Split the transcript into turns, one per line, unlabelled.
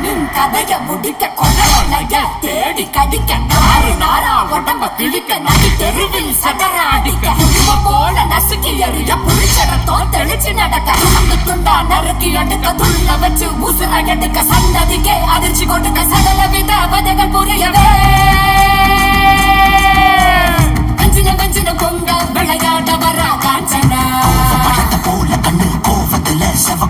நின் கதைய முடிக்க கொலைய தேடி கடிக்க நாறு நாரா உடம்ப கிழிக்க நடி தெருவில் சதற அடிக்க போல நசுக்கி எறிய புளிச்சரத்தோ தெளிச்சு நடக்க துண்டு துண்டா நறுக்கி எடுக்க துள்ள வச்சு உசுர எடுக்க சந்ததிக்கே அதிர்ச்சி கொடுக்க சகல வித வதைகள் புரியவே வெஞ்சின பொங்க விளையாட வர காஞ்சனா போல கண்ணு கோவத்துல செவ